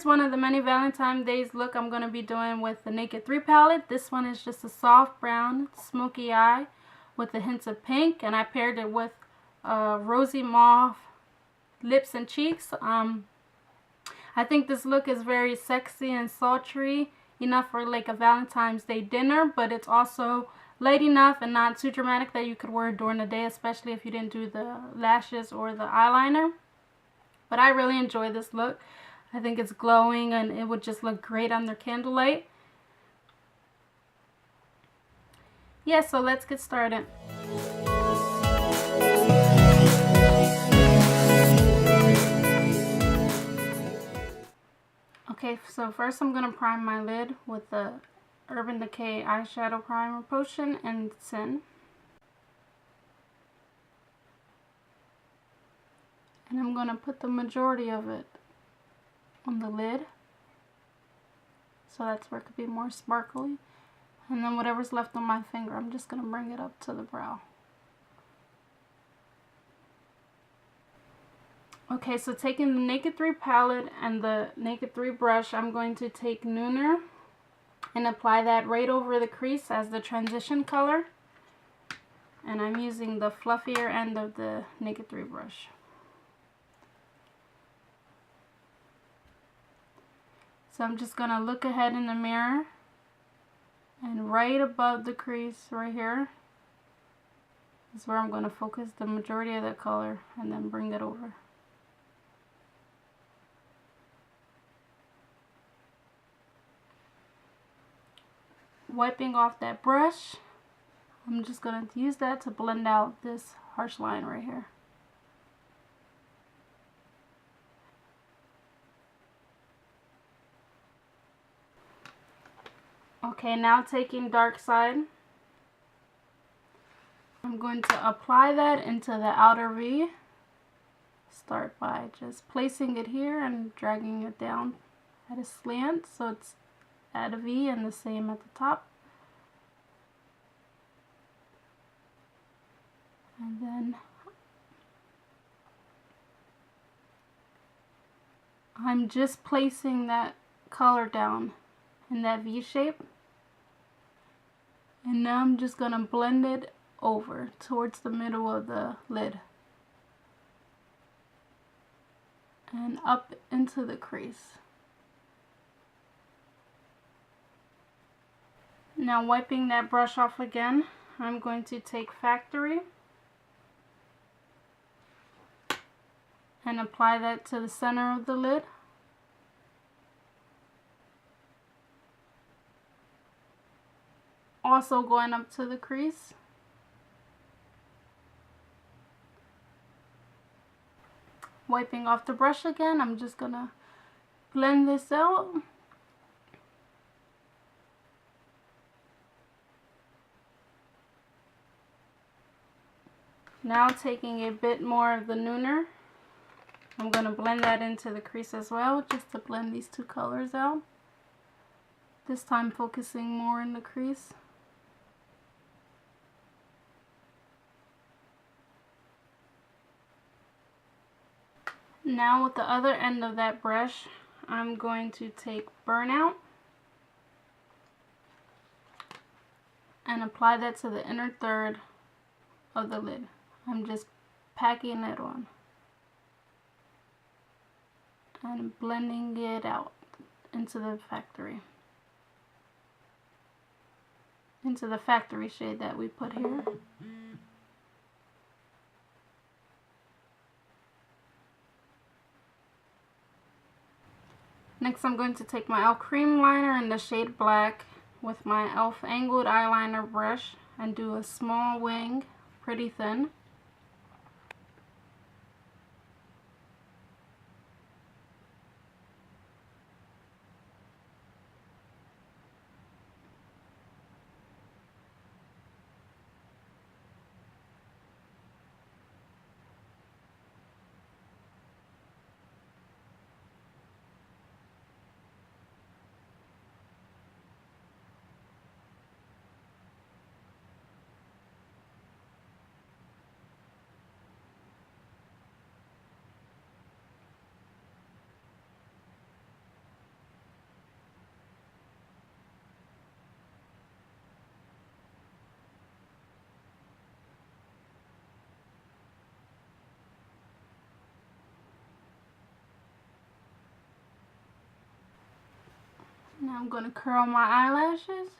here's one of the many Valentine's Days look I'm going to be doing with the Naked 3 palette. This one is just a soft brown smoky eye with the hints of pink, and I paired it with rosy mauve lips and cheeks. I think this look is very sexy and sultry, enough for like a Valentine's Day dinner, but it's also light enough and not too dramatic that you could wear it during the day, especially if you didn't do the lashes or the eyeliner. But I really enjoy this look. I think it's glowing and it would just look great under candlelight. Yeah, so let's get started. Okay, so first I'm going to prime my lid with the Urban Decay Eyeshadow Primer Potion and Sin. And I'm going to put the majority of it on the lid, so that's where it could be more sparkly. And then whatever's left on my finger, I'm just going to bring it up to the brow. Okay, so taking the Naked 3 palette and the Naked 3 brush, I'm going to take Nooner and apply that right over the crease as the transition color. And I'm using the fluffier end of the Naked 3 brush. So I'm just going to look ahead in the mirror, and right above the crease right here is where I'm going to focus the majority of the color and then bring it over. Wiping off that brush, I'm just going to use that to blend out this harsh line right here. Okay, now taking Darkside, I'm going to apply that into the outer V. Start by just placing it here and dragging it down at a slant so it's at a V and the same at the top. And then I'm just placing that color down in that V shape, and now I'm just going to blend it over towards the middle of the lid and up into the crease. Now wiping that brush off again, I'm going to take Factory and apply that to the center of the lid. Also going up to the crease. Wiping off the brush again, I'm just gonna blend this out. Now taking a bit more of the Nooner, I'm gonna blend that into the crease as well, just to blend these two colors out. This time focusing more in the crease. Now with the other end of that brush, I'm going to take Burnout and apply that to the inner third of the lid. I'm just packing it on and blending it out into the factory shade that we put here. Next, I'm going to take my e.l.f. cream liner in the shade Black with my e.l.f. angled eyeliner brush and do a small wing, pretty thin. Now I'm going to curl my eyelashes.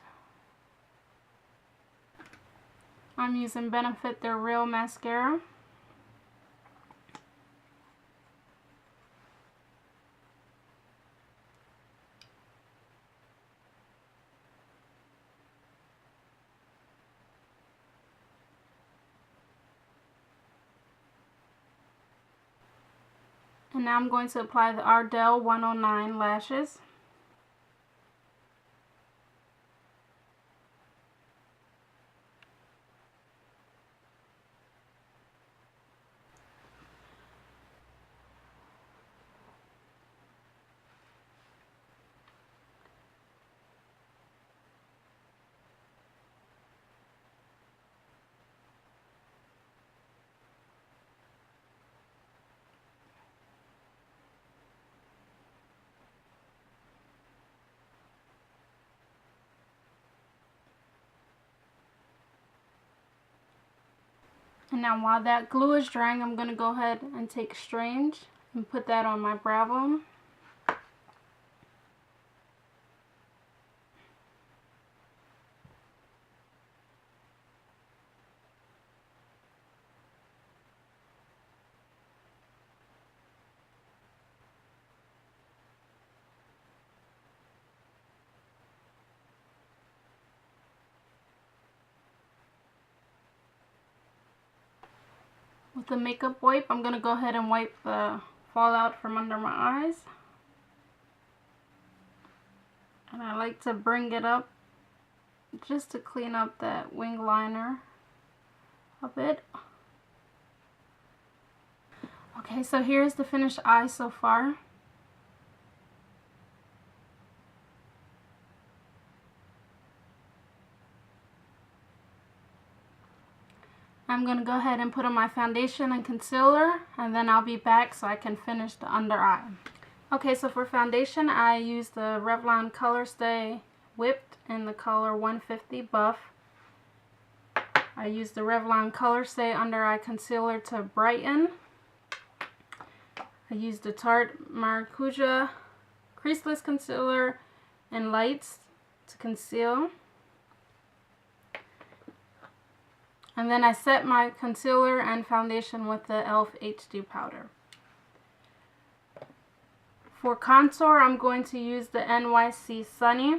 I'm using Benefit their Real Mascara. And now I'm going to apply the Ardell 109 lashes. And now while that glue is drying, I'm going to go ahead and take Strange and put that on my brow bone. With the makeup wipe, I'm going to go ahead and wipe the fallout from under my eyes. And I like to bring it up just to clean up that wing liner a bit. Okay, so here's the finished eye so far. I'm going to go ahead and put on my foundation and concealer, and then I'll be back so I can finish the under eye. Okay, so for foundation, I used the Revlon Colorstay Whipped in the color 150 Buff. I used the Revlon Colorstay Under Eye Concealer to brighten. I used the Tarte Maracuja Creaseless Concealer in lights to conceal. And then I set my concealer and foundation with the e.l.f. HD powder. For contour, I'm going to use the NYC Sunny.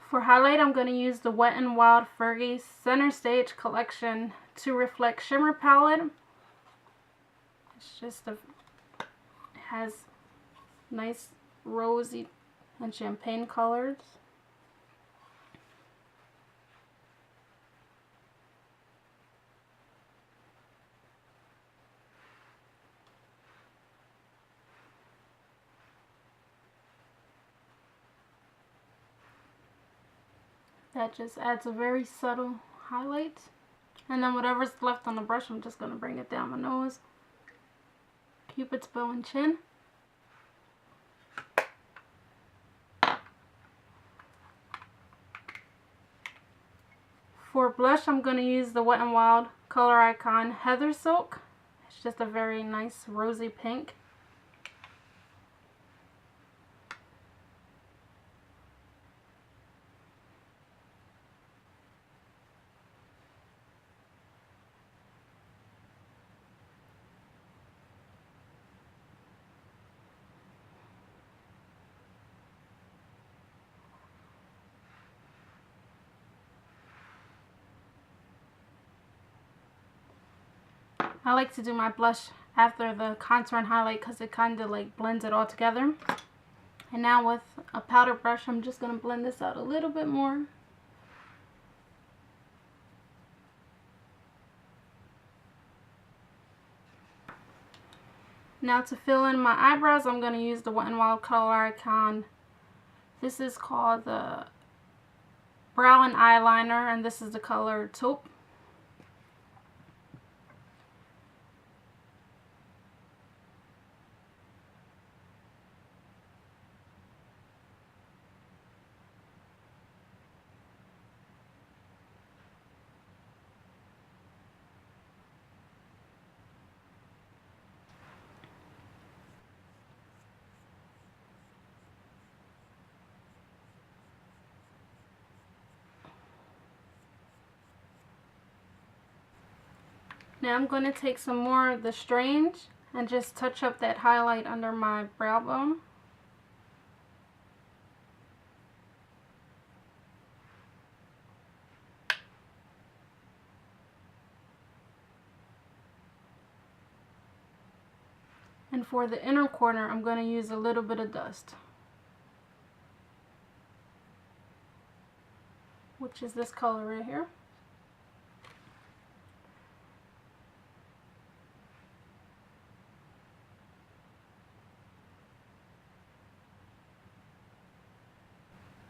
For highlight, I'm going to use the Wet n Wild Fergie Centerstage Collection to Reflect Shimmer palette. It's just it has nice rosy and champagne colors. That just adds a very subtle highlight. And then whatever's left on the brush, I'm just going to bring it down my nose. Cupid's bow and chin. For blush, I'm going to use the Wet n Wild Color Icon Heather Silk. It's just a very nice rosy pink. I like to do my blush after the contour and highlight because it kind of like blends it all together. And now with a powder brush, I'm just going to blend this out a little bit more. Now to fill in my eyebrows, I'm going to use the Wet n Wild Color Icon. This is called the Brow and Eyeliner, and this is the color Taupe. Now I'm going to take some more of the Strange and just touch up that highlight under my brow bone. And for the inner corner, I'm going to use a little bit of dust, which is this color right here.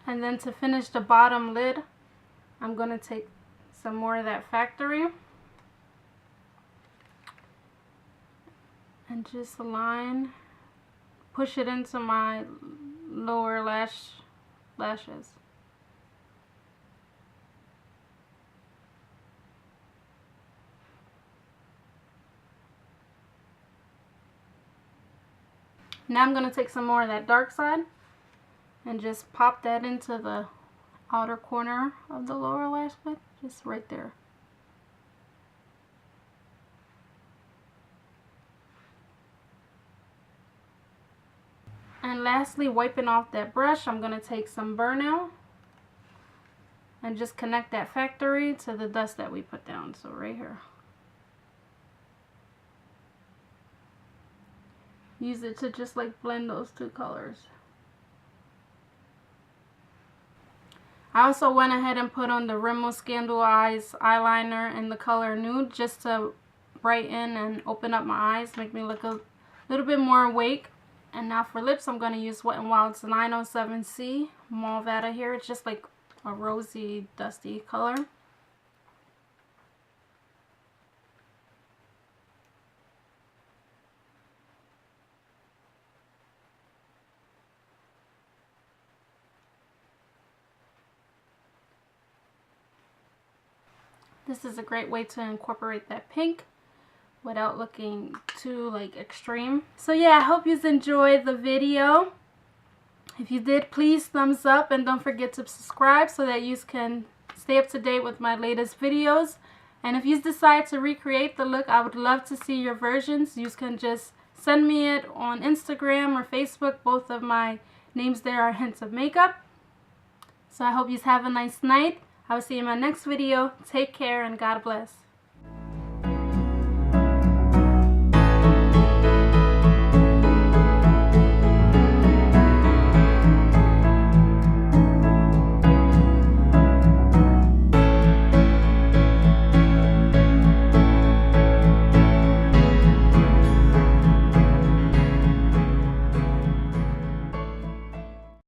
And then to finish the bottom lid, I'm going to take some more of that Factory and just push it into my lower lashes. Now I'm going to take some more of that Darkside and just pop that into the outer corner of the lower lash lid, just right there. And lastly, wiping off that brush, I'm going to take some Burnout and just connect that Factory to the dust that we put down. So right here. Use it to just like blend those two colors. I also went ahead and put on the Rimmel Scandaleyes eyeliner in the color Nude just to brighten and open up my eyes, make me look a little bit more awake. And now for lips, I'm going to use Wet n Wild's 907C Mauve Vata here. It's just like a rosy, dusty color. This is a great way to incorporate that pink without looking too like extreme. So yeah, I hope you enjoyed the video. If you did, please thumbs up and don't forget to subscribe so that you can stay up to date with my latest videos. And if you decide to recreate the look, I would love to see your versions. You can just send me it on Instagram or Facebook. Both of my names there are Hints of Makeup. So I hope you have a nice night. I will see you in my next video. Take care and God bless.